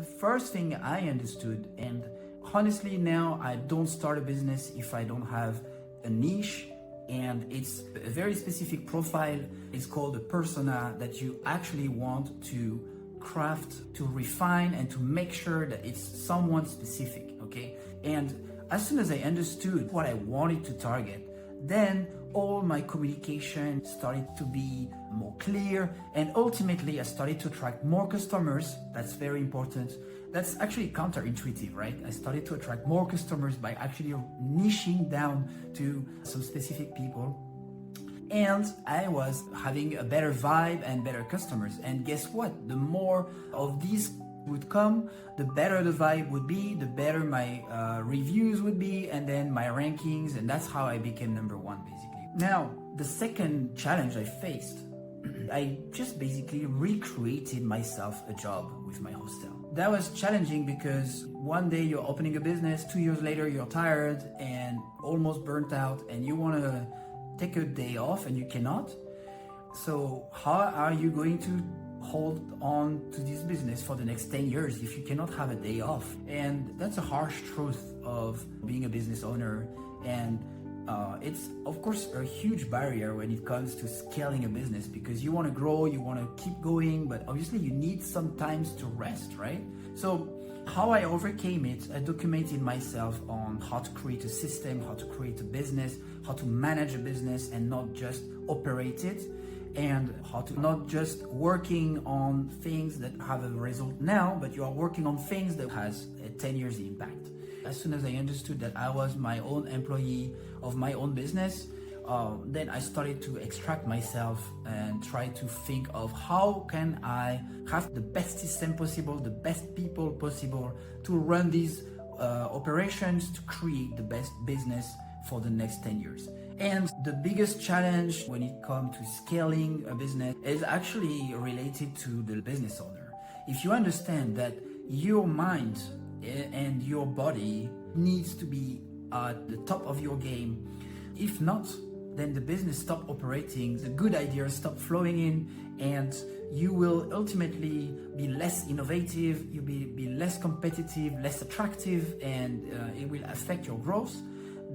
The first thing I understood, and honestly now I don't start a business if I don't have a niche, and it's a very specific profile. It's called a persona that you actually want to craft, to refine, and to make sure that it's someone specific, okay? And as soon as I understood what I wanted to target, then all my communication started to be more clear, and ultimately I started to attract more customers. That's very important. That's actually counterintuitive, right? I started to attract more customers by actually niching down to some specific people. And I was having a better vibe and better customers. And guess what? The more of these would come, the better the vibe would be, the better my reviews would be, and then my rankings. And that's how I became number one, basically. Now, the second challenge I faced, I just basically recreated myself a job with my hostel. That was challenging because one day you're opening a business, 2 years later you're tired and almost burnt out, and you want to take a day off and you cannot. So how are you going to hold on to this business for the next 10 years if you cannot have a day off? And that's a harsh truth of being a business owner. And it's of course a huge barrier when it comes to scaling a business, because you want to grow, you want to keep going, but obviously you need some times to rest, right? So how I overcame it, I documented myself on how to create a system, how to create a business, how to manage a business and not just operate it, and how to not just working on things that have a result now, but you are working on things that has a 10 years impact. As soon as I understood that I was my own employee of my own business, then I started to extract myself and try to think of how can I have the best system possible, the best people possible to run these operations, to create the best business for the next 10 years. And the biggest challenge when it comes to scaling a business is actually related to the business owner. If you understand that your mind and your body needs to be at the top of your game, if not, then the business stop operating, the good ideas stop flowing in, and you will ultimately be less innovative, you'll be less competitive, less attractive, and it will affect your growth.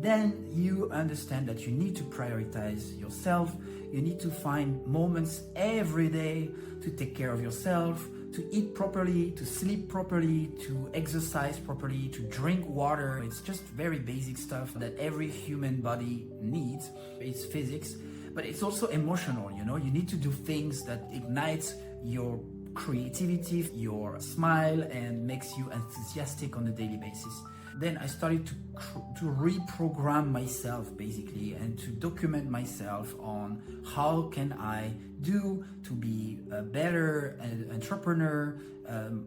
Then you understand that you need to prioritize yourself. You need to find moments every day to take care of yourself, to eat properly, to sleep properly, to exercise properly, to drink water. It's just very basic stuff that every human body needs. It's physics, but it's also emotional, you know? You need to do things that ignite your creativity, your smile, and makes you enthusiastic on a daily basis. Then I started to reprogram myself basically, and to document myself on how can I do to be a better entrepreneur,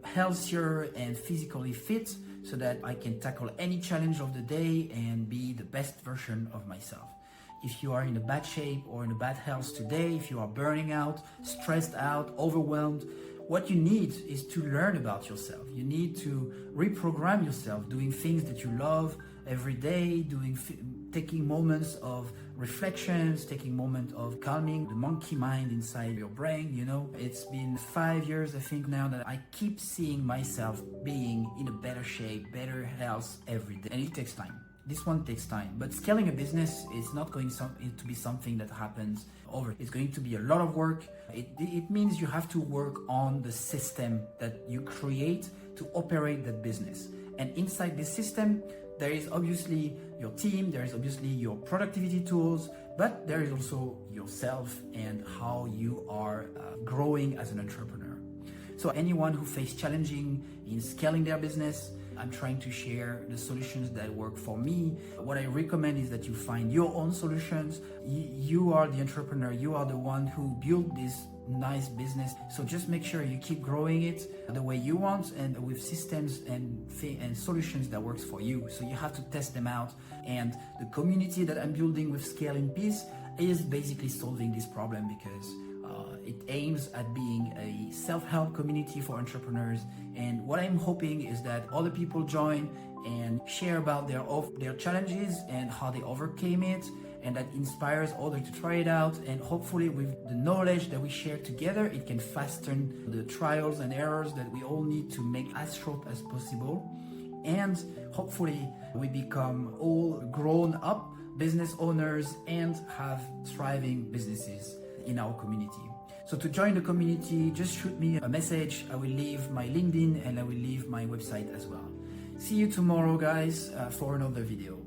healthier and physically fit, so that I can tackle any challenge of the day and be the best version of myself. If you are in a bad shape or in a bad health today, if you are burning out, stressed out, overwhelmed, what you need is to learn about yourself. You need to reprogram yourself, doing things that you love every day, taking moments of reflections, taking moments of calming the monkey mind inside your brain, you know. It's been 5 years, I think now, that I keep seeing myself being in a better shape, better health every day. And it takes time. This one takes time, but scaling a business is not going to be something that happens over. It's going to be a lot of work. It means you have to work on the system that you create to operate that business. And inside this system, there is obviously your team, there is obviously your productivity tools, but there is also yourself and how you are growing as an entrepreneur. So anyone who faces challenging in scaling their business, I'm trying to share the solutions that work for me. What I recommend is that you find your own solutions. You are the entrepreneur, you are the one who built this nice business. So just make sure you keep growing it the way you want, and with systems and solutions that works for you. So you have to test them out. And the community that I'm building with Scale in Peace is basically solving this problem, because it aims at being a self-help community for entrepreneurs. And what I'm hoping is that other people join and share about their challenges and how they overcame it, and that inspires others to try it out. And hopefully with the knowledge that we share together, it can fasten the trials and errors that we all need to make as short as possible. And hopefully we become all grown up business owners and have thriving businesses in our community. So to join the community, just shoot me a message. I will leave my LinkedIn and I will leave my website as well. See you tomorrow, guys, for another video.